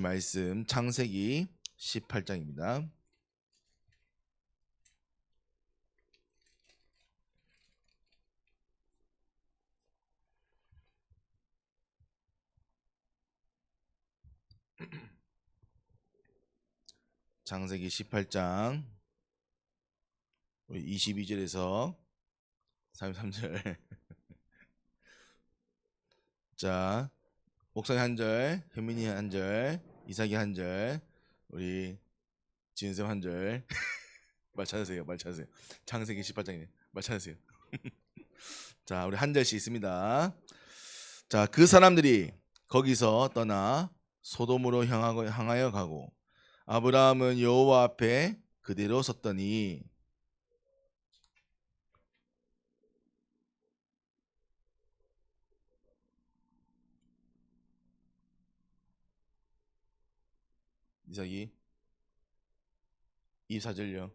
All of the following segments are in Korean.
말씀 창세기 18장입니다. 창세기 18장 22절에서 33절. 자, 목사님 한 절, 현민이 한 절, 이삭이 한 절, 우리 지은쌤 한 절. 말 찾으세요. 말 찾으세요. 창세기 18장이네. 말 찾으세요. 자, 우리 한 절씩 있습니다. 자, 그 사람들이 거기서 떠나 소돔으로 향하여 가고 아브라함은 여호와 앞에 그대로 섰더니 이삭이 24절요.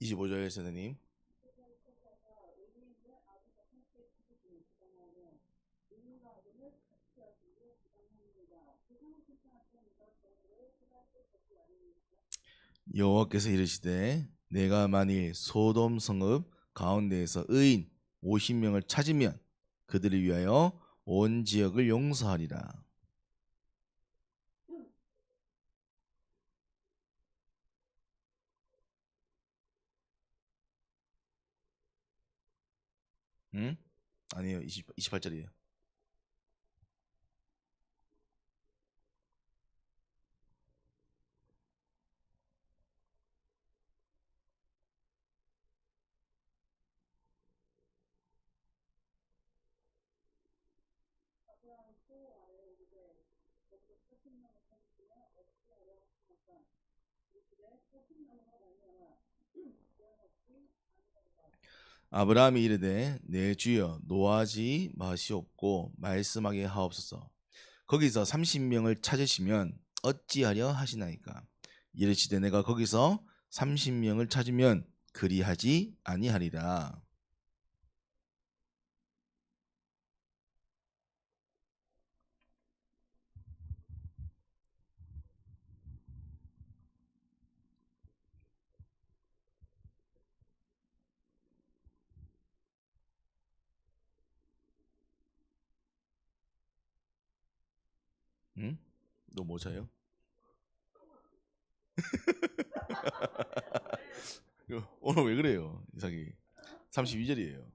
(25절) 선생님. 여호와께서 이르시되 내가 만일 소돔 성읍 가운데에서 의인 50명을 찾으면 그들을 위하여 온 지역을 용서하리라. 응? 아니에요. 28절이에요. 아브라함이 이르되 내 주여 노하지 마시옵고 말씀하게 하옵소서. 거기서 30명을 찾으시면 어찌하려 하시나이까. 이르시되 내가 거기서 30명을 찾으면 그리하지 아니하리라. 응? 너 뭐 자요? 오늘 왜 그래요? 이삭이 32절이에요.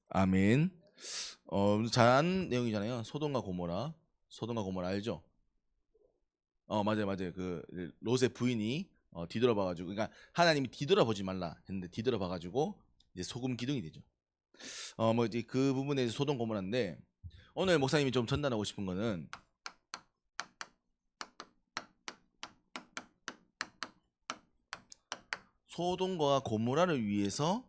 아멘. 잘 아는 내용이잖아요. 소돔과 고모라. 소돔과 고모라 알죠? 맞아요, 맞아요. 그 롯의 부인이 뒤돌아봐가지고, 그러니까 하나님이 뒤돌아보지 말라 했는데 뒤돌아봐가지고 이제 소금 기둥이 되죠. 뭐 이제 그 부분에 소돔 고모라인데 오늘 목사님이 좀 전달하고 싶은 거는 소돔과 고모라를 위해서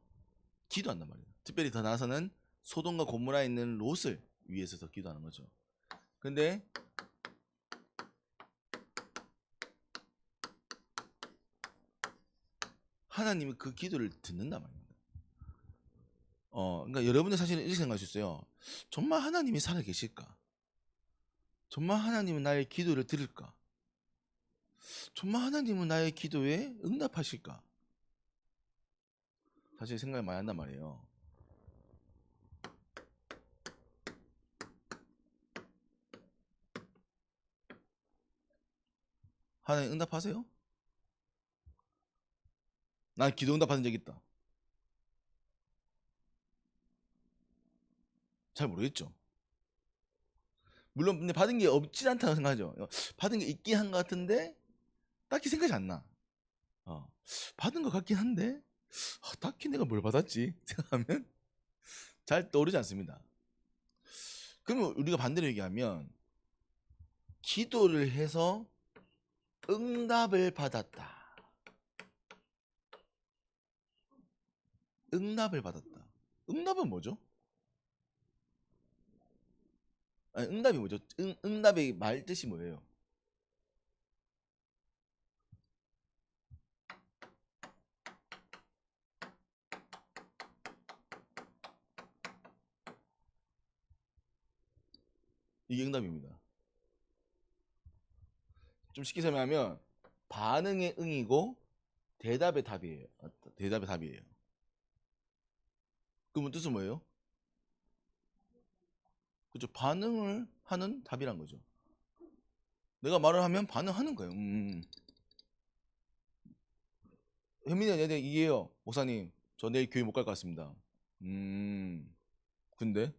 기도한단 말이에요. 특별히 더 나아서는 소돔과 고모라에 있는 롯을 위해서 더 기도하는 거죠. 근데 하나님이 그 기도를 듣는단 말입니다. 그러니까 여러분들 사실은 이렇게 생각할 수 있어요. 정말 하나님이 살아 계실까? 정말 하나님은 나의 기도를 들을까? 정말 하나님은 나의 기도에 응답하실까? 사실 생각을 많이 한단 말이에요. 하나님 응답하세요? 난 기도 응답받은 적 있다. 잘 모르겠죠. 물론 근데 받은 게 없진 않다고 생각하죠. 받은 게 있긴 한 것 같은데 딱히 생각이 안 나. 받은 것 같긴 한데 딱히 내가 뭘 받았지 생각하면 잘 떠오르지 않습니다. 그러면 우리가 반대로 얘기하면 기도를 해서 응답을 받았다. 응답을 받았다. 응답은 뭐죠? 아니, 응답이 뭐죠? 응답의 말 뜻이 뭐예요? 이게 응답입니다. 좀 쉽게 설명하면 반응의 응이고 대답의 답이에요. 대답의 답이에요. 그러면 뜻은 뭐예요? 그죠? 반응을 하는 답이란 거죠. 내가 말을 하면 반응하는 거예요. 현민이 이게요. 목사님, 저 내일 교회 못 갈 것 같습니다. 근데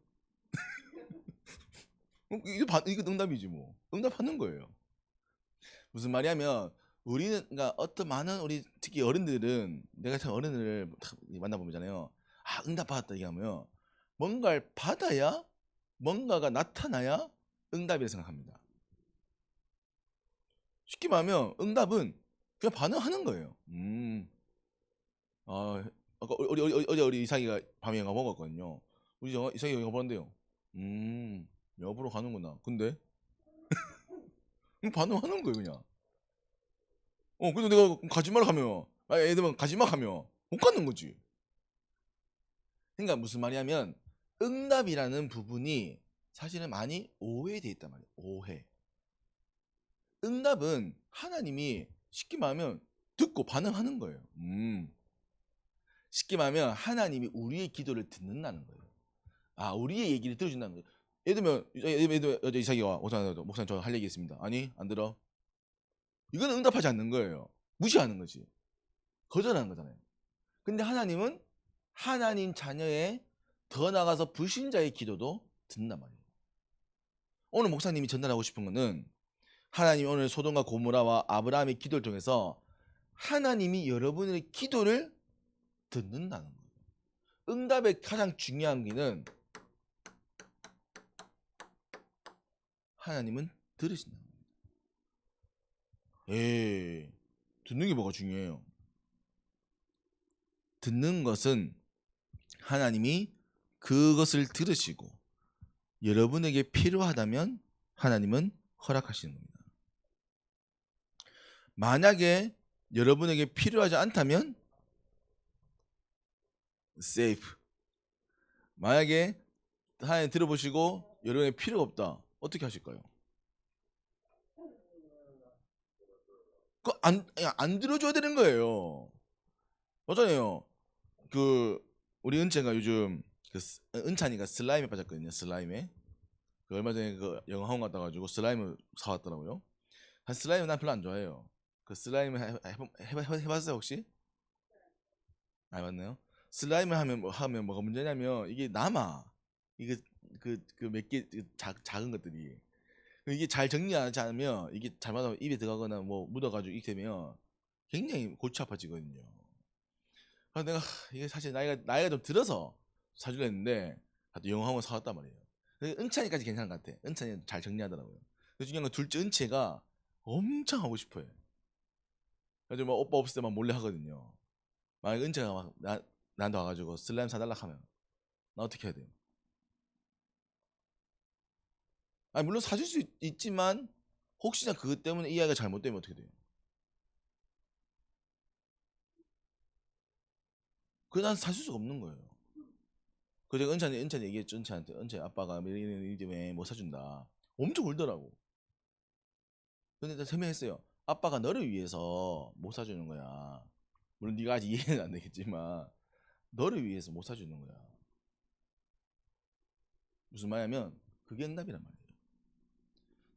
이게 응답이지 뭐. 응답하는 거예요. 무슨 말이냐면 우리는 그러니까 어떤 많은 우리 특히 어른들은 내가 참 어른을 만나보잖아요. 응답 받았다 얘기하면 뭔가를 받아야 뭔가가 나타나야 응답이라 생각합니다. 쉽게 말하면 응답은 그냥 반응하는 거예요. 아까 어제 우리 이상이가 밤에 영화 먹었거든요. 우리 이상이가 영화 보는데요. 영화 보러 가는구나. 근데 반응하는 거예요 그냥. 근데 내가 가지 말라 하면 애들만 가지 마 하면 못 가는 거지. 그러니까 무슨 말이냐면 응답이라는 부분이 사실은 많이 오해돼 있단 말이에요. 오해. 응답은 하나님이 쉽게 말하면 듣고 반응하는 거예요. 쉽게 말하면 하나님이 우리의 기도를 듣는다는 거예요. 우리의 얘기를 들어준다는 거예요. 예를 들면 어제 이삭이가 목사님 저 할 얘기 있습니다. 아니 안 들어. 이거는 응답하지 않는 거예요. 무시하는 거지. 거절하는 거잖아요. 근데 하나님은 하나님 자녀의 더 나아가서 불신자의 기도도 듣는단 말이에요. 오늘 목사님이 전달하고 싶은 거는 하나님이 오늘 소돔과 고모라와 아브라함의 기도를 통해서 하나님이 여러분의 기도를 듣는다는 거예요. 응답의 가장 중요한 게는 하나님은 들으신다는 거예요. 듣는 게 뭐가 중요해요? 듣는 것은 하나님이 그것을 들으시고 여러분에게 필요하다면 하나님은 허락하시는 겁니다. 만약에 여러분에게 필요하지 않다면 세이프. 만약에 하나님 들어보시고 여러분에게 필요가 없다. 어떻게 하실까요? 안 들어줘야 되는 거예요. 맞잖아요. 우리 은채가 요즘 은찬이가 슬라임에 빠졌거든요. 슬라임에. 얼마 전에 영화 학원 갔다 가지고 슬라임을 사왔더라고요. 슬라임은 난 별로 안 좋아해요. 슬라임을 해봤어요 혹시? 맞나요? 슬라임을 하면 뭐가 문제냐면 이게 남아. 이게 몇 개 작은 것들이 이게 잘 정리하지 않으면 이게 잘못하면 입에 들어가거나 뭐 묻어가지고 이렇게 되면 굉장히 골치 아파지거든요. 그래서 내가 이게 사실 나이가 좀 들어서 사주려 했는데 하여튼 영어학원 사왔단 말이에요. 은찬이까지 괜찮은 것 같아. 은찬이 잘 정리하더라고요. 그 중요한 건 둘째 은채가 엄청 하고 싶어요. 그래서 막 오빠 없을 때만 몰래 하거든요. 만약 은채가 막 나한테 와가지고 슬라임 사달라 하면 나 어떻게 해야 돼요? 물론 사줄 수 있지만 혹시나 그것 때문에 이 아이가 잘못되면 어떻게 돼요? 난 사줄 수가 없는 거예요. 그래서 은찬이 얘기했죠. 은찬한테 은찬 아빠가 이런 때문에 못 사준다. 엄청 울더라고. 근데 내가 설명했어요. 아빠가 너를 위해서 못 사주는 거야. 물론 네가 아직 이해는 안 되겠지만 너를 위해서 못 사주는 거야. 무슨 말이냐면 그게 응답이란 말이에요.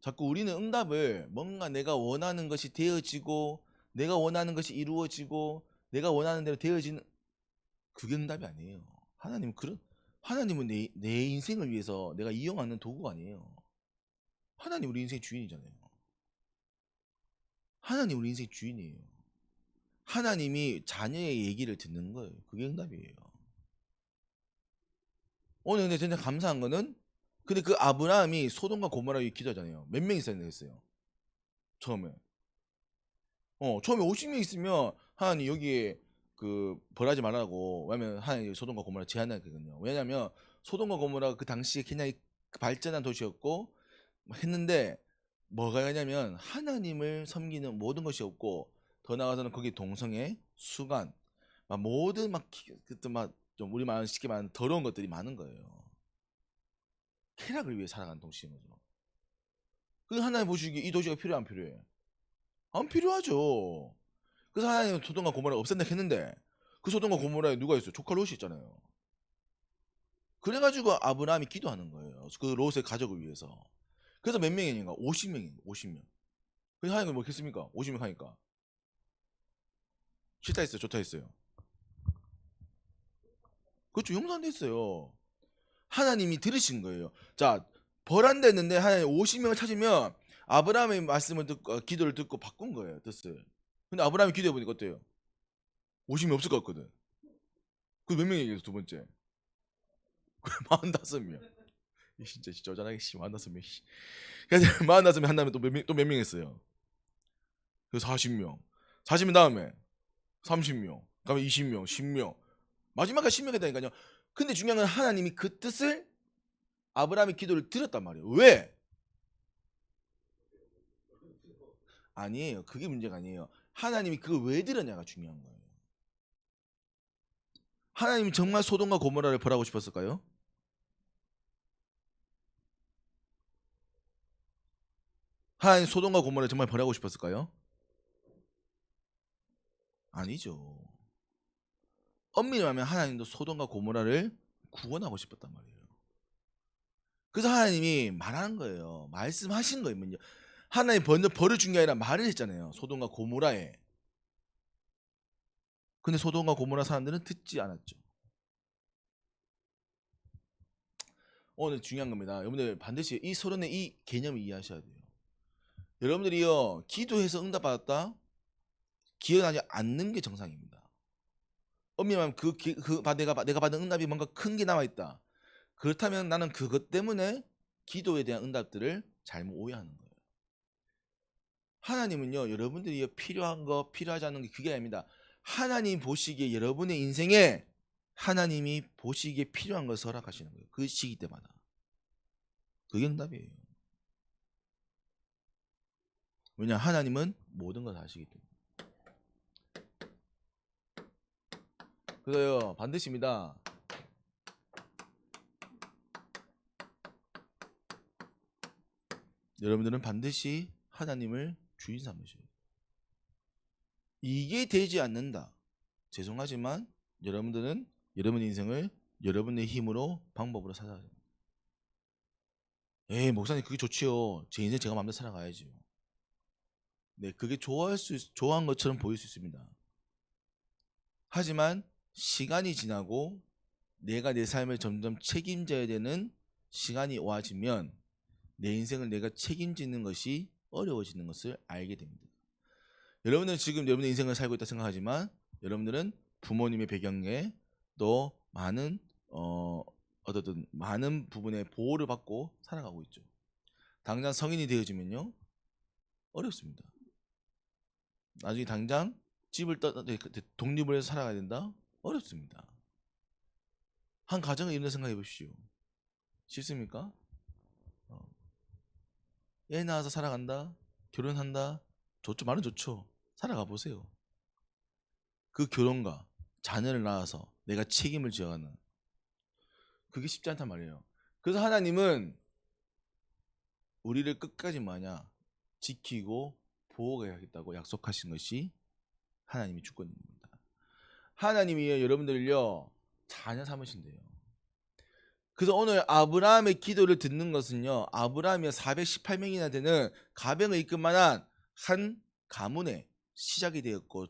자꾸 우리는 응답을 뭔가 내가 원하는 것이 되어지고 내가 원하는 것이 이루어지고 내가 원하는 대로 되어지는 그게 응답이 아니에요. 하나님은 내 인생을 위해서 내가 이용하는 도구가 아니에요. 하나님 우리 인생 주인이잖아요. 하나님 우리 인생 주인이에요. 하나님이 자녀의 얘기를 듣는 거예요. 그게 응답이에요. 오늘 근데 진짜 감사한 거는 근데 그 아브라함이 소돔과 고모라에 기도하잖아요. 몇 명 있어야 되겠어요? 처음에. 처음에 50명 있으면 하나님 여기에 그 벌하지 말라고 왜냐면 하나님 소돔과 고모라 제한하거든요. 왜냐면 소돔과 고모라가 그 당시에 굉장히 발전한 도시였고 했는데 뭐가 있냐면 하나님을 섬기는 모든 것이 없고 더 나아가서는 거기 동성애, 수간, 막 모든 막 그때 막좀 우리 말 쉽게 말하는 더러운 것들이 많은 거예요. 쾌락을 위해 살아가는 도시인 거죠. 그 하나님 보시기에 이 도시가 필요해 안 필요해? 안 필요하죠. 그래서 하나님은 소돔과 고모라를 없앤다 했는데 그 소돔과 고모라에 누가 있어요? 조카 롯이 있잖아요. 그래가지고 아브라함이 기도하는 거예요. 그 롯의 가족을 위해서. 그래서 몇 명인가? 50명인 50명. 그래서 하나님이 뭐 했습니까? 50명 하니까. 싫다 했어요? 좋다 했어요? 그렇죠. 용서됐어요. 하나님이 들으신 거예요. 자, 벌한댔는데 하나님 50명을 찾으면 아브라함의 말씀을 듣고 기도를 듣고 바꾼 거예요. 뜻을. 근데 아브라함이 기도해 보니까 어때요? 50명 없을 것 같거든. 그 몇 명이에요? 두 번째. 45명. 진짜 저장하기 45명. 그래서 45명 한다음에 또 몇 명 했어요? 그 40명. 40명 다음에 30명. 그다음에 20명, 10명. 마지막까지 10명 했다니까요. 근데 중요한 건 하나님이 그 뜻을 아브라함의 기도를 들었단 말이에요. 왜? 아니에요. 그게 문제가 아니에요. 하나님이 그걸 왜 들었냐가 중요한 거예요. 하나님이 정말 소돔과 고모라를 벌하고 싶었을까요? 하나님 소돔과 고모라를 정말 벌하고 싶었을까요? 아니죠. 엄밀히 말하면 하나님도 소돔과 고모라를 구원하고 싶었단 말이에요. 그래서 하나님이 말하는 거예요. 말씀하신 거예요. 하나님 먼저 벌을 준 게 아니라 말을 했잖아요. 소돔과 고모라에. 근데 소돔과 고모라 사람들은 듣지 않았죠. 오늘 중요한 겁니다. 여러분들 반드시 이 서론의 이 개념을 이해하셔야 돼요. 여러분들이요 기도해서 응답받았다 기억나지 않는 게 정상입니다. 엄밀히 말하면 내가 받은 응답이 뭔가 큰 게 남아 있다. 그렇다면 나는 그것 때문에 기도에 대한 응답들을 잘못 오해하는 거예요. 하나님은요 여러분들이 필요한 거 필요하지 않은 게 그게 아닙니다. 하나님 보시기에 여러분의 인생에 하나님이 보시기에 필요한 것을 허락하시는 거예요. 그 시기 때마다. 그게 응답이에요. 왜냐 하나님은 모든 걸 아시기 때문에. 그래서요 반드시입니다. 여러분들은 반드시 하나님을 주인 삼으셔야 돼요. 이게 되지 않는다. 죄송하지만 여러분들은 여러분 인생을 여러분의 힘으로 방법으로 살아야 됩니다. 에이 목사님 그게 좋지요. 제 인생 제가 마음대로 살아가야지요. 네, 그게 좋아한 것처럼 보일 수 있습니다. 하지만 시간이 지나고 내가 내 삶을 점점 책임져야 되는 시간이 와지면 내 인생을 내가 책임지는 것이 어려워지는 것을 알게 됩니다. 여러분은 지금 여러분의 인생을 살고 있다 생각하지만 여러분들은 부모님의 배경에 또 많은 어떤 많은 부분의 보호를 받고 살아가고 있죠. 당장 성인이 되어지면요 어렵습니다. 나중에 당장 집을 독립을 해서 살아가야 된다? 어렵습니다. 한 가정을 이룬다 생각해 보십시오. 쉽습니까? 애 낳아서 살아간다? 결혼한다? 좋죠. 말은 좋죠. 살아가 보세요. 그 결혼과 자녀를 낳아서 내가 책임을 져가는 그게 쉽지 않단 말이에요. 그래서 하나님은 우리를 끝까지 뭐냐 지키고 보호하겠다고 약속하신 것이 하나님의 주권입니다. 하나님이 여러분들을요 자녀 삼으신대요. 그래서 오늘 아브라함의 기도를 듣는 것은요 아브라함이 418명이나 되는 가병을 이끌 만한 한 가문의 시작이 되었고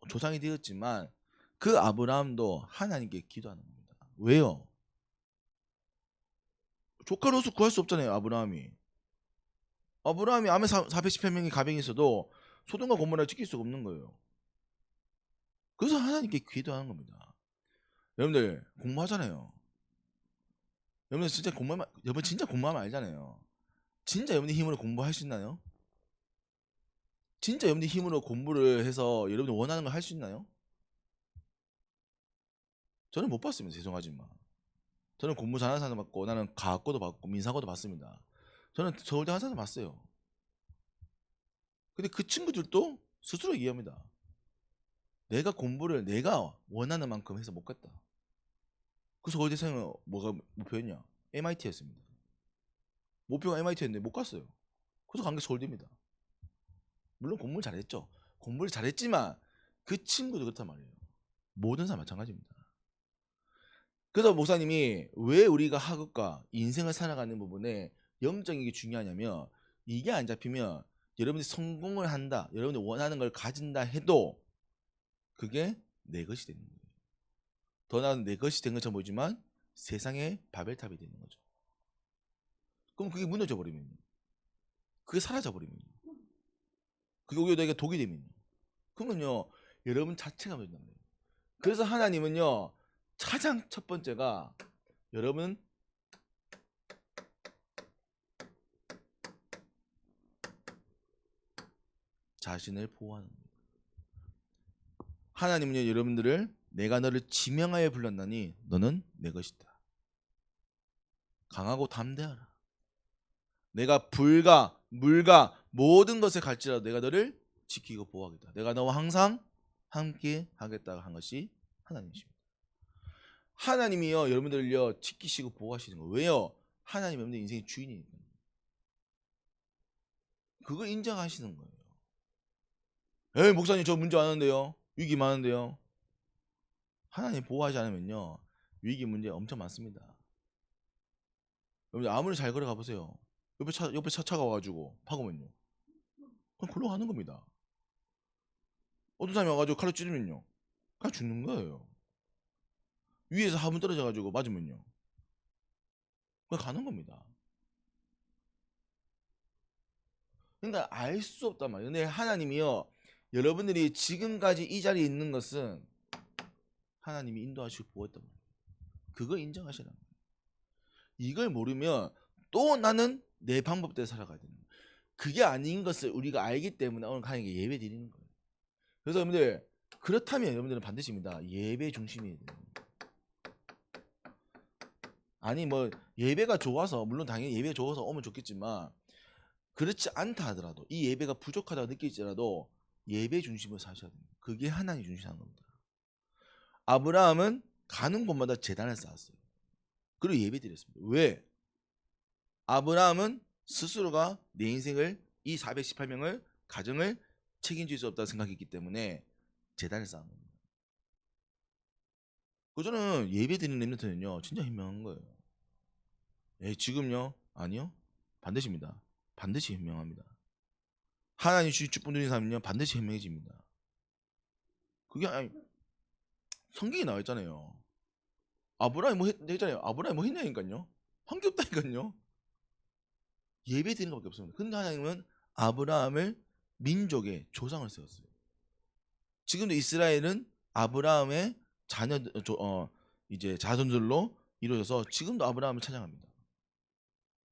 조상이 되었지만 그 아브라함도 하나님께 기도하는 겁니다. 왜요? 조카로서 구할 수 없잖아요. 아브라함이 아무리 418명의 가병이 있어도 소돔과 고모라를 지킬 수가 없는 거예요. 그래서 하나님께 기도하는 겁니다. 여러분들 공부하잖아요. 여러분 진짜 공부하면, 여러분 진짜 공부하면 알잖아요. 진짜 여러분의 힘으로 공부할 수 있나요? 진짜 여러분의 힘으로 공부를 해서 여러분이 원하는 걸 할 수 있나요? 저는 못 봤습니다. 죄송하지만. 저는 공부 잘하는 사람 봤고, 나는 과학고도 봤고 민사고도 봤습니다. 저는 서울대 한 사람 봤어요. 근데 그 친구들도 스스로 얘기합니다. 내가 공부를 내가 원하는 만큼 해서 못 갔다. 그 서울대생은 뭐가 목표였냐? MIT였습니다. 목표가 MIT였는데 못 갔어요. 그래서 간 게 서울대입니다. 물론 공부를 잘했죠. 공부를 잘했지만 그 친구도 그렇단 말이에요. 모든 사람 마찬가지입니다. 그래서 목사님이 왜 우리가 학업과 인생을 살아가는 부분에 영적인 게 중요하냐면, 이게 안 잡히면 여러분이 성공을 한다, 여러분이 원하는 걸 가진다 해도 그게 내 것이 되는 거예요. 더 나은 내 것이 된 것처럼 보이지만 세상의 바벨탑이 되는 거죠. 그럼 그게 무너져 버리면, 그게 사라져 버리면, 그게 오히려 너에게 독이 되면, 그러면요 여러분 자체가 된단 말이에요. 그래서 하나님은요 가장 첫 번째가 여러분 자신을 보호하는 거예요. 하나님은요 여러분들을 내가 너를 지명하여 불렀나니 너는 내 것이다. 강하고 담대하라. 내가 불과 물과 모든 것을 갈지라도 내가 너를 지키고 보호하겠다. 내가 너와 항상 함께 하겠다 한 것이 하나님이십니다. 하나님이요 여러분들을요 지키시고 보호하시는 거예요. 왜요? 하나님 여러분들 인생의 주인이니까. 그걸 인정하시는 거예요. 에이 목사님 저 문제 많은데요, 위기 많은데요. 하나님 보호하지 않으면요 위기 문제 엄청 많습니다. 여러분들 아무리 잘 걸어가 보세요. 옆에 차가 와가지고 파고면요 그냥 글로 가는 겁니다. 어떤 사람이 와가지고 칼로 찌르면요 그냥 죽는 거예요. 위에서 화분 떨어져가지고 맞으면요 그냥 가는 겁니다. 그러니까 알 수 없단 말이에요. 근데 하나님이요 여러분들이 지금까지 이 자리에 있는 것은 하나님이 인도하시고 보호했단 말이에요. 그걸 인정하시라는 거예요. 이걸 모르면 또 나는 내 방법대로 살아가야 되는 거예요. 그게 아닌 것을 우리가 알기 때문에 오늘 하나님께 예배 드리는 거예요. 그래서 여러분들 그렇다면 여러분들은 반드시입니다. 예배 중심이에요. 아니 뭐 예배가 좋아서, 물론 당연히 예배가 좋아서 오면 좋겠지만 그렇지 않다 하더라도, 이 예배가 부족하다고 느낄지라도 예배 중심으로 사셔야 됩니다. 그게 하나님 중심으로 사는 겁니다. 아브라함은 가는 곳마다 제단을 쌓았어요. 그리고 예배 드렸습니다. 왜? 아브라함은 스스로가 내 인생을, 이 418명을 가정을 책임질 수 없다고 생각했기 때문에 제단을 쌓은 겁니다. 그 저는 예배 드리는 렘넌트는요 진짜 현명한 거예요. 지금요? 아니요. 반드시입니다. 반드시 현명합니다. 하나님 주신 축복 누린 사람은요 반드시 현명해집니다. 그게 아니, 성경에 나와 있잖아요. 아브라함이 뭐 했잖아요. 아브라함이 뭐 했냐니까요. 한 게 없다니까요. 예배 드리는 것밖에 없습니다. 근데 하나님은 아브라함을 민족의 조상을 세웠어요. 지금도 이스라엘은 아브라함의 자녀 이제 자손들로 이루어져서 지금도 아브라함을 찬양합니다.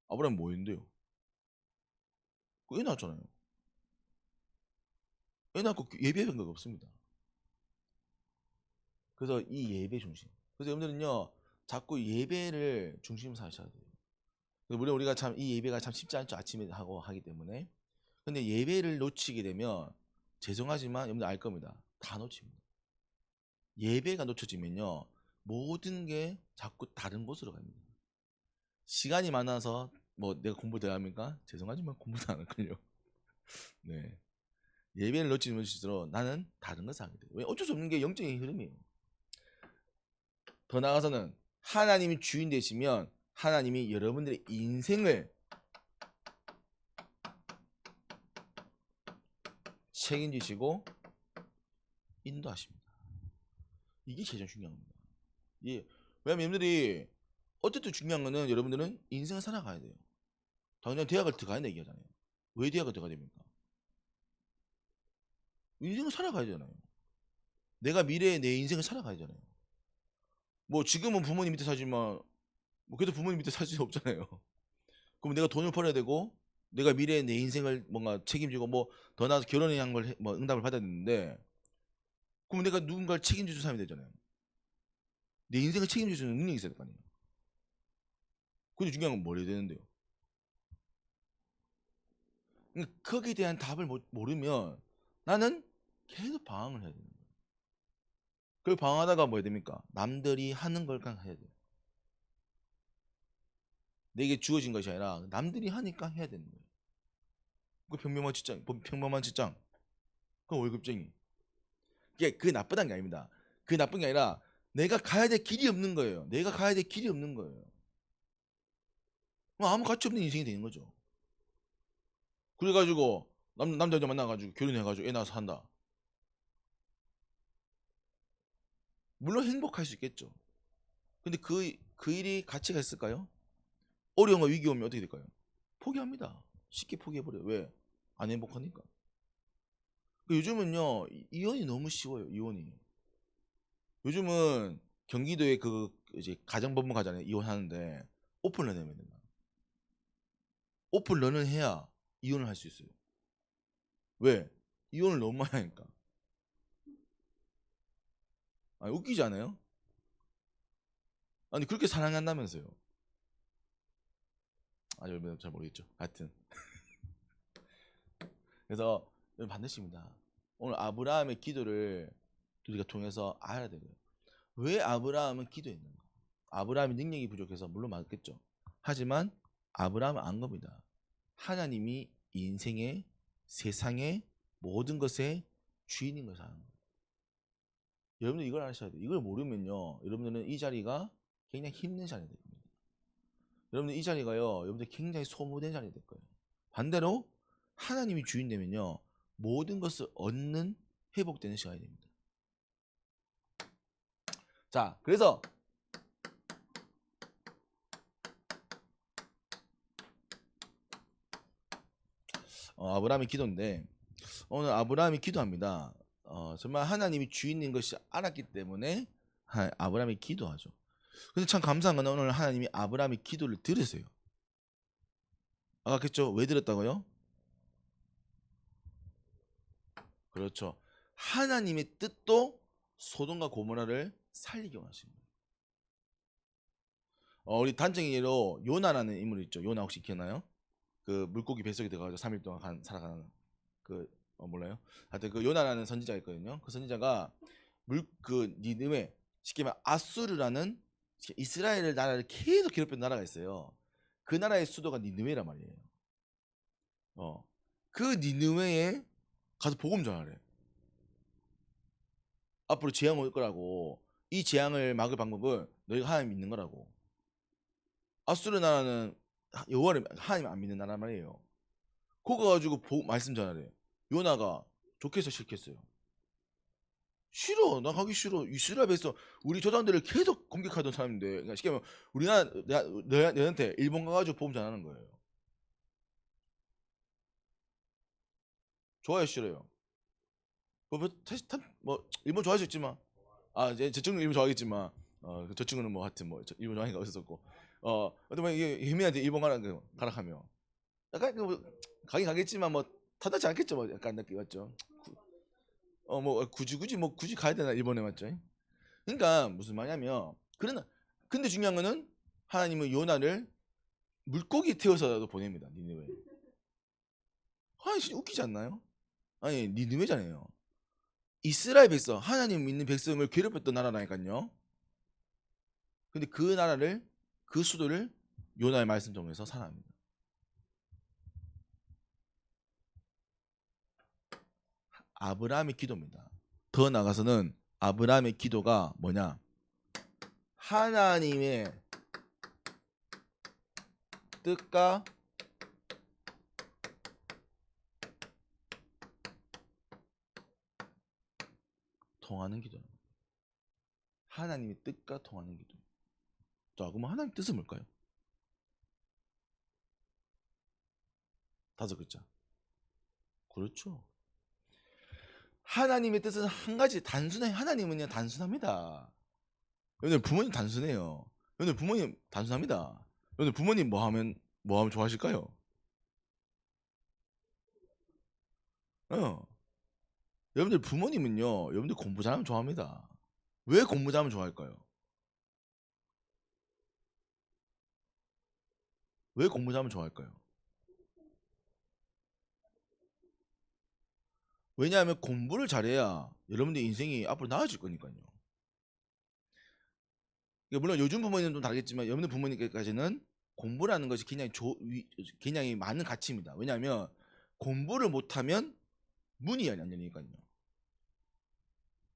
아브라함이 뭐였는데요? 애 낳았잖아요. 애 낳고 예배한 거 없습니다. 그래서 이 예배 중심. 그래서 여러분들은요 자꾸 예배를 중심으로 사셔야 돼요. 물론 우리가 참 이 예배가 참 쉽지 않죠. 아침에 하고 하기 때문에. 근데 예배를 놓치게 되면 죄송하지만 여러분들 알 겁니다. 다 놓칩니다. 예배가 놓쳐지면요 모든 게 자꾸 다른 곳으로 갑니다. 시간이 많아서 뭐 내가 공부 더 합니까? 죄송하지만 공부도 안 할걸요. 네. 예배를 놓치면 놓칠수록 나는 다른 것을 하게 돼요. 왜? 어쩔 수 없는 게 영적인 흐름이에요. 더 나아가서는 하나님이 주인 되시면 하나님이 여러분들의 인생을 책임지시고 인도하십니다. 이게 제일 중요한 겁니다. 예. 왜냐면 여러분들이 어쨌든 중요한 거는 여러분들은 인생을 살아가야 돼요. 당연히 대학을 들어가야 된다 얘기하잖아요. 왜 대학을 들어가야 됩니까? 인생을 살아가야 되잖아요. 내가 미래의 내 인생을 살아가야 되잖아요. 뭐 지금은 부모님 밑에 살지만 뭐 그래도 부모님 밑에 살 수 없잖아요. 그럼 내가 돈을 벌어야 되고 내가 미래의 내 인생을 뭔가 책임지고 뭐 더 나아서 결혼에 대한 걸 뭐 응답을 받아야 되는데 그럼 내가 누군가를 책임져 줄 사람이 되잖아요. 내 인생을 책임져 주는 능력이 있어야 될 거 아니에요. 근데 중요한 건 뭘 해야 되는데요. 그러니까 거기에 대한 답을 모르면 나는 계속 방황을 해야 돼요. 그 방황하다가 뭐 해야 됩니까? 남들이 하는 걸 그냥 해야 돼요. 내게 주어진 것이 아니라 남들이 하니까 해야 되는 거예요. 그 평범한 직장, 그 월급쟁이. 그게 나쁘다는 게 아닙니다. 그게 나쁜 게 아니라 내가 가야 될 길이 없는 거예요. 내가 가야 될 길이 없는 거예요. 아무 가치 없는 인생이 되는 거죠. 그래가지고 남자 여자 만나가지고 결혼해가지고 애 낳아서 한다. 물론 행복할 수 있겠죠. 근데 그 일이 가치가 있을까요? 어려움과 위기 오면 어떻게 될까요? 포기합니다. 쉽게 포기해버려요. 왜? 안 행복하니까. 요즘은요 이혼이 너무 쉬워요. 이혼이. 요즘은 경기도에 그 이제 가정법원 가잖아요. 이혼하는데 오픈런 해야 됩니다. 오픈런을 해야 이혼을 할 수 있어요. 왜? 이혼을 너무 많이 하니까. 아니, 웃기지 않아요? 아니 그렇게 사랑한다면서요. 아니 잘 모르겠죠. 하여튼 그래서 반드시입니다. 오늘 아브라함의 기도를 우리가 통해서 알아야 되고요. 왜 아브라함은 기도했는가? 아브라함이 능력이 부족해서 물론 맞겠죠. 하지만 아브라함은 안 겁니다. 하나님이 인생의 세상의 모든 것의 주인인 것을 아는 거예요. 여러분들 이걸 아셔야 돼요. 이걸 모르면요, 여러분들은 이 자리가 굉장히 힘든 자리가 될 겁니다. 여러분들 이 자리가요, 여러분들 굉장히 소모된 자리가 될 거예요. 반대로 하나님이 주인 되면요, 모든 것을 얻는 회복되는 시간이 됩니다. 자, 그래서 아브라함의 기도인데 오늘 아브라함이 기도합니다. 정말 하나님이 주인인 것이 알았기 때문에 아브라함이 기도하죠. 근데 참 감사한 건 오늘 하나님이 아브라함의 기도를 들으세요. 아겠죠? 왜 들었다고요? 그렇죠. 하나님의 뜻도 소돔과 고모라를 살리게 원하신 거예요. 우리 단적인 예로 요나라는 인물 있죠. 요나 혹시 기억나요? 그 물고기 뱃속에 들어가서 3일 동안 살아가는 그 몰라요? 하여튼 그 요나라는 선지자가 있거든요. 그 선지자가 그 니느웨 쉽게 말하면 아수르라는 이스라엘 나라를 계속 괴롭히는 나라가 있어요. 그 나라의 수도가 니느웨란 말이에요. 그 니느웨에 가서 복음 전하래. 앞으로 재앙 올 거라고. 이 재앙을 막을 방법은 너희가 하나님 믿는 거라고. 아수르 나라는 여호와를 하나님 안 믿는 나라 말이에요. 그거 가지고 말씀 전하래. 요나가 좋겠어 싫겠어요? 싫어. 나 가기 싫어. 이스라엘에서 우리 조상들을 계속 공격하던 사람인데, 그러니까 쉽게 말하면 우리나라 너한테 일본 가가지고 보험 전하는 거예요. 좋아요, 싫어요? 사실 뭐 일본 좋아할 수 있지만, 이제 저 친구는 일본 좋아하겠지만, 저 친구는 뭐 하여튼 뭐 일본 좋아하니까 없었고, 어떤 뭐 이게 혜민한테 일본 가라 하면 약간 뭐 가긴 가겠지만 뭐 타다지 않겠죠, 뭐 약간 느낌 맞죠? 뭐 굳이 가야 되나 일본에 맞죠? 그러니까 무슨 말이냐면 근데 중요한 거는 하나님은 요나를 물고기 태워서라도 보냅니다. 니느웨. 아니 진짜 웃기지 않나요? 아니 니느웨잖아요. 이스라엘 백성 하나님 믿는 백성을 괴롭혔던 나라라니까요. 근데 그 수도를 요나의 말씀 통해서 살아납니다. 아브라함의 기도입니다. 더 나아가서는 아브라함의 기도가 뭐냐? 하나님의 뜻과 통하는 기도입니다. 하나님의 뜻과 통하는 기도. 자, 그럼 하나님 뜻은 뭘까요? 5글자. 그렇죠. 하나님의 뜻은 한 가지 단순해. 하나님은요 단순합니다. 여러분들 부모님 단순해요. 여러분들 부모님 단순합니다. 여러분들 부모님 뭐 하면 좋아하실까요? 어. 여러분들 부모님은요 여러분들 공부 잘하면 좋아합니다. 왜 공부 잘하면 좋아할까요? 왜 공부 잘하면 좋아할까요? 왜냐하면 공부를 잘해야 여러분들 인생이 앞으로 나아질 거니까요. 물론 요즘 부모님은 좀 다르겠지만 여러분들 부모님께까지는 공부라는 것이 굉장히 많은 가치입니다. 왜냐하면 공부를 못하면 문이 안 열리니까요.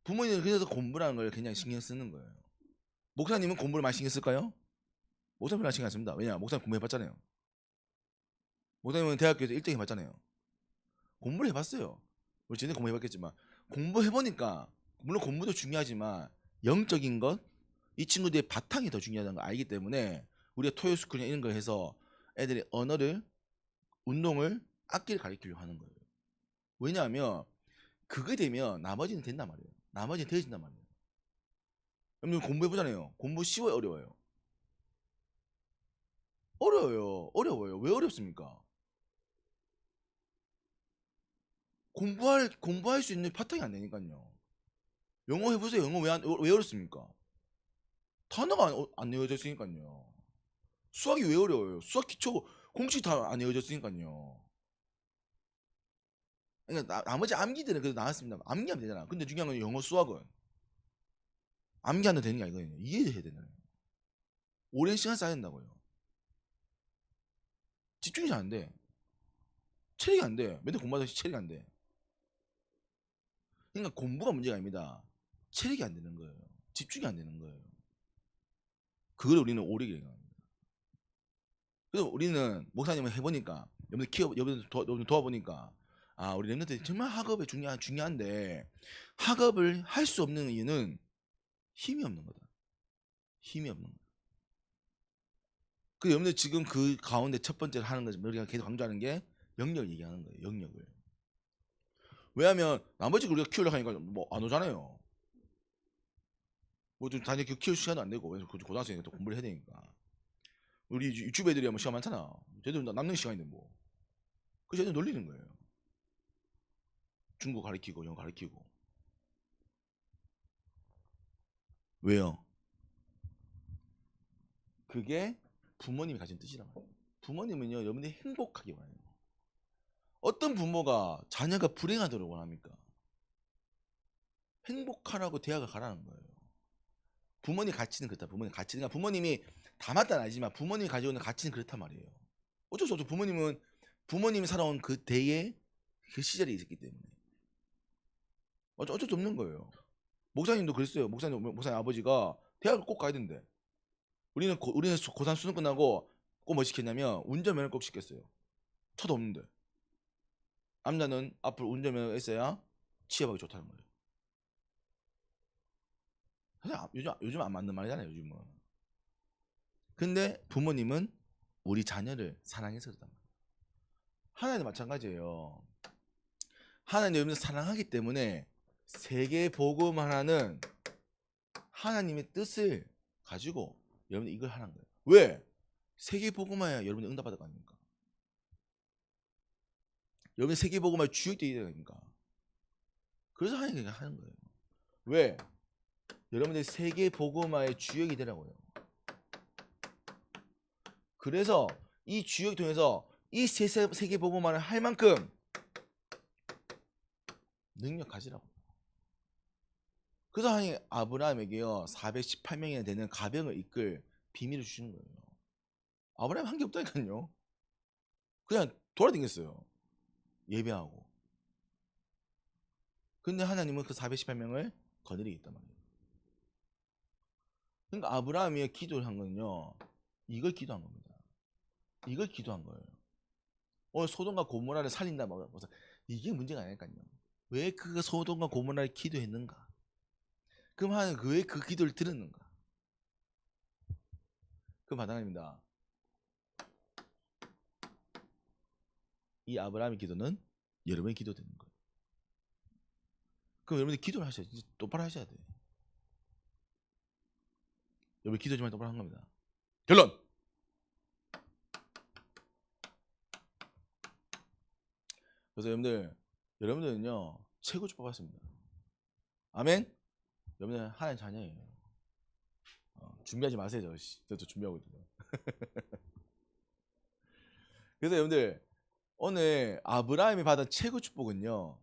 부모님은 그래서 공부라는 걸 굉장히 신경 쓰는 거예요. 목사님은 공부를 많이 신경 쓸까요? 목사님 별로 신경 안 씁니다. 왜냐? 목사님 공부해봤잖아요. 목사님은 대학교에서 1등 해봤잖아요. 공부를 해봤어요. 우리 전에 공부해봤겠지만 공부해보니까 물론 공부도 중요하지만 영적인 것, 이 친구들의 바탕이 더 중요하다는 걸 알기 때문에 우리가 토요스쿨이나 이런 걸 해서 애들이 언어를, 운동을, 악기를 가르치려고 하는 거예요. 왜냐하면 그게 되면 나머지는 된단 말이에요. 나머지는 되어진단 말이에요. 여러분 공부해보잖아요. 공부 쉬워요, 어려워요? 어려워요. 어려워요. 왜 어렵습니까? 공부할 수 있는 바탕이 안 되니까요. 영어 해보세요. 영어 왜 어렵습니까? 단어가 안 외워져 있으니까요. 수학이 왜 어려워요? 수학 기초 공식 다 안 외워졌으니까요. 그러니까 나머지 암기들은 그래도 나왔습니다. 암기하면 되잖아. 근데 중요한 건 영어 수학은 암기하면 되는 게 아니거든요. 이해해야 되잖아요. 오랜 시간 쌓야 된다고요. 집중이 잘 안 돼. 체력이 안 돼. 맨날 공부하다 체력이 안 돼. 그러니까 공부가 문제가 아닙니다. 체력이 안 되는 거예요. 집중이 안 되는 거예요. 그걸 우리는 오래 얘기합니다. 그래서 우리는 목사님을 해보니까 여러분들 도와보니까 우리 랩런트들이 정말 학업에 중요한데 학업을 할 수 없는 이유는 힘이 없는 거다. 힘이 없는 거다. 그 여러분들 지금 그 가운데 첫 번째로 하는 거지 우리가 계속 강조하는 게 영역을 얘기하는 거예요. 영역을. 왜냐하면 나머지 우리가 키우려고 하니까 뭐 안 오잖아요. 뭐 좀 단지 키울 시간도 안 되고 고등학생이 또 공부를 해야 되니까. 우리 유튜브 애들이 뭐 시간 많잖아. 쟤들 남는 시간인데 뭐. 그래서 쟤들 놀리는 거예요. 중국 가르치고 영어 가르치고. 왜요? 그게 부모님이 가진 뜻이란 말이에요. 부모님은요 여러분들이 행복하게 원해요. 어떤 부모가 자녀가 불행하도록 원합니까? 행복하라고 대학을 가라는 거예요. 부모님 가치는 그렇다. 부모님 가치는 그러니까 부모님이 다 맞다는 아니지만 부모님이 가지고 있는 가치는 그렇단 말이에요. 어쩔 수 없죠. 부모님이 살아온 그 대의 그 시절이 있었기 때문에 어쩔 수 없는 거예요. 목사님도 그랬어요. 목사님 아버지가 대학을 꼭 가야 된대. 우리는 고3 수능 끝나고 꼭 뭐 시켰냐면 운전면허 꼭 시켰어요. 차도 없는데. 남자는 앞으로 운전면허가 있어야 취업하기 좋다는 거예요. 사실 요즘 안 맞는 말이잖아요. 요즘은. 근데 부모님은 우리 자녀를 사랑해서 그렇단 말이에요. 하나님도 마찬가지예요. 하나님 여러분을 사랑하기 때문에 세계 복음 하나는 하나님의 뜻을 가지고 여러분 이걸 하는 거예요. 왜? 세계 복음화야 여러분이 응답받을 거 아닙니까? 여러분 세계 복음화의 주역이 되어야 되니까. 그래서 하나님이 하는 거예요. 왜? 여러분들이 세계 복음화의 주역이 되라고요. 그래서 이 주역을 통해서 이 세계 복음화를 할 만큼 능력 가지라고. 그래서 하나님 아브라함에게요 418명이나 되는 가병을 이끌 비밀을 주시는 거예요. 아브라함 한 게 없다니까요. 그냥 돌아다녔어요. 예배하고. 근데 하나님은 그 418명을 거느리겠단 말이에요. 그러니까 아브라함이 기도를 한 거는요. 이걸 기도한 겁니다. 이걸 기도한 거예요. 오늘 소돔과 고모라를 살린다. 이게 문제가 아닐까요? 왜 그 소돔과 고모라를 기도했는가? 그럼 하나님 왜 그 기도를 들었는가? 그 바탕입니다. 이 아브라함의 기도는 여러분의 기도 되는 거예요. 그럼 여러분들 기도를 하셔야 돼. 똑바로 하셔야 돼. 여러분 기도 좀 똑바로 한 겁니다. 결론. 그래서 여러분들은요 최고 축복 받습니다. 아멘. 여러분들 하나님 자녀예요. 준비하지 마세요. 저도 준비하고 있거든요. 그래서 여러분들 오늘 아브라함이 받은 최고 축복은요.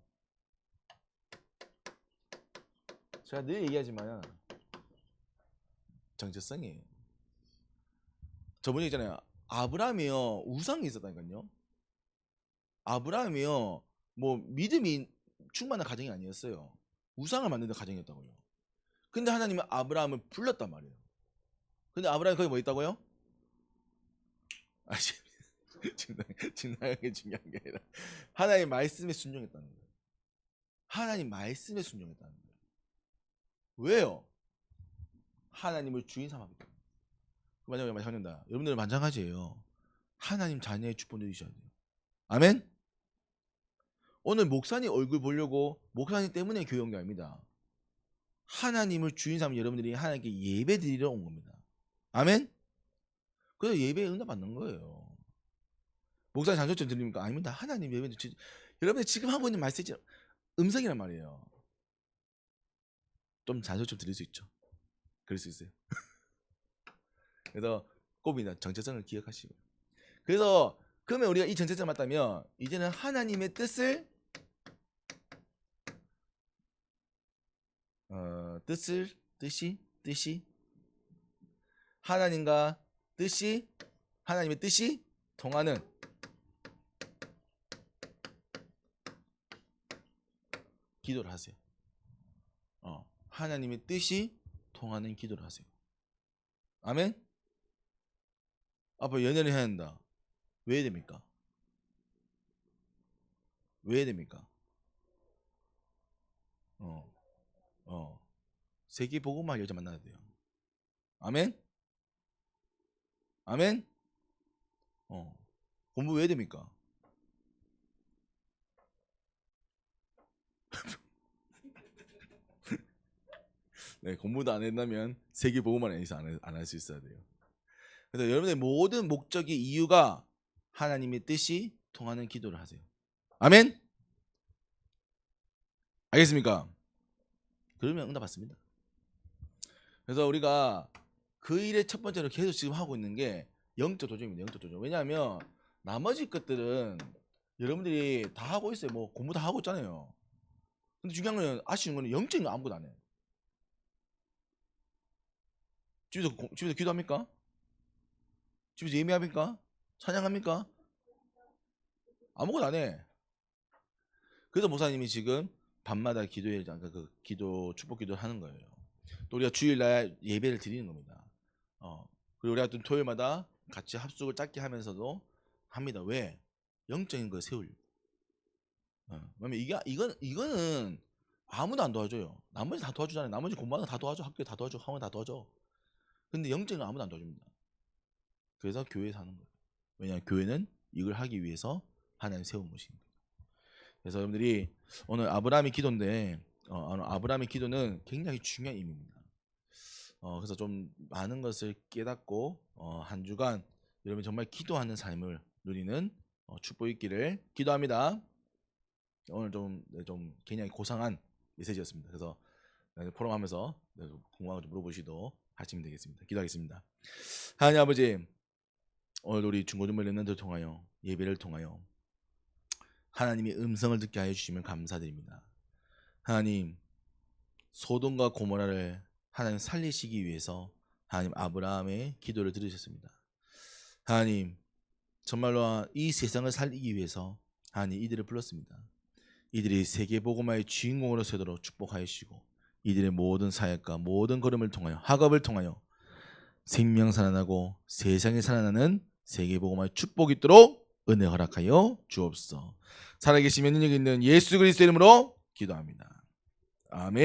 제가 늘 얘기하지만 정체성이에요. 저번에 있잖아요. 아브라함이요 우상이 있었다니까요. 아브라함이요 뭐 믿음이 충만한 가정이 아니었어요. 우상을 만드는 가정이었다고요. 근데 하나님은 아브라함을 불렀단 말이에요. 근데 아브라함이 거기 뭐 있다고요? 지금 나에게 중요한 게 아니라 하나님 말씀에 순종했다는 거예요. 하나님 말씀에 순종했다는 거예요. 왜요? 하나님을 주인 삼았기 때문에. 마찬가지입니다. 여러분들은 마찬가지예요. 하나님 자녀의 축복 누리셔야 돼요. 아멘. 오늘 목사님 얼굴 보려고 목사님 때문에 교회 온 게 아닙니다. 하나님을 주인 삼은 여러분들이 하나님께 예배 드리러 온 겁니다. 아멘. 그래서 예배에 응답 받는 거예요. 목사님 장소점 드립니까? 아닙니다. 하나님 예배 여러분들 지금 하고 있는 말씀이 음성이란 말이에요. 좀 잔소리 드릴 수 있죠. 그럴 수 있어요. 그래서 꼭입니다. 정체성을 기억하시고. 그래서 그러면 우리가 이 정체성을 맞다면 이제는 하나님의 뜻을 뜻이 하나님과 하나님의 뜻이 통하는 기도를 하세요. 하나님의 뜻이 통하는 기도를 하세요. 아멘. 앞으로 연애를 해야 한다. 왜 해야 됩니까? 왜 해야 됩니까? 세계 복음화 여자 만나야 돼요. 아멘. 아멘. 공부 왜 해야 됩니까? 네, 공부도 안 한다면 세계 복음화를 해서 안 할 수 있어야 돼요. 그래서 여러분의 모든 목적이 이유가 하나님의 뜻이 통하는 기도를 하세요. 아멘. 알겠습니까? 그러면 응답 받습니다. 그래서 우리가 그 일의 첫 번째로 계속 지금 하고 있는 게 영적 도전입니다. 영적 도전. 왜냐하면 나머지 것들은 여러분들이 다 하고 있어요. 뭐 공부 다 하고 있잖아요. 근데 중요한 건 아쉬운 거는 영적인 거 아무것도 안 해. 집에서 기도합니까? 집에서 예배합니까? 찬양합니까? 아무것도 안 해. 그래서 목사님이 지금 밤마다 기도회 그 기도 축복 기도를 하는 거예요. 또 우리가 주일날 예배를 드리는 겁니다. 그리고 우리가 또 토요일마다 같이 합숙을 짧게 하면서도 합니다. 왜? 영적인 걸 세우려고. 왜냐면 이거는 아무도 안 도와줘요. 나머지 다 도와주잖아요. 나머지 공부하는 거 다 도와줘. 학교에 다 도와줘. 학원 다 도와줘. 근데 영적인 건 아무도 안 도와줍니다. 그래서 교회에서 하는 거예요. 왜냐하면 교회는 이걸 하기 위해서 하나님 세운 것입니다. 그래서 여러분들이 오늘 아브라함의 기도인데 아브라함의 기도는 굉장히 중요한 의미입니다. 그래서 좀 많은 것을 깨닫고 한 주간 여러분 정말 기도하는 삶을 누리는 축복 있기를 기도합니다. 오늘 좀 굉장히 고상한 메시지였습니다. 그래서 포럼하면서 궁금한 거 좀 물어보시도 하시면 되겠습니다. 기도하겠습니다. 하나님 아버지, 오늘 우리 중고등부 렘넌트를 통하여 예배를 통하여 하나님의 음성을 듣게 하여 주시면 감사드립니다. 하나님, 소돔과 고모라를 하나님 살리시기 위해서 하나님 아브라함의 기도를 들으셨습니다. 하나님, 정말로 이 세상을 살리기 위해서 하나님 이들을 불렀습니다. 이들이 세계복음화의 주인공으로 세도록 축복하여 주시고 이들의 모든 사역과 모든 걸음을 통하여 학업을 통하여 생명 살아나고 세상에 살아나는 세계복음화의 축복이 있도록 은혜 허락하여 주옵소서. 살아계시면 능력 있는 예수 그리스도의 이름으로 기도합니다. 아멘.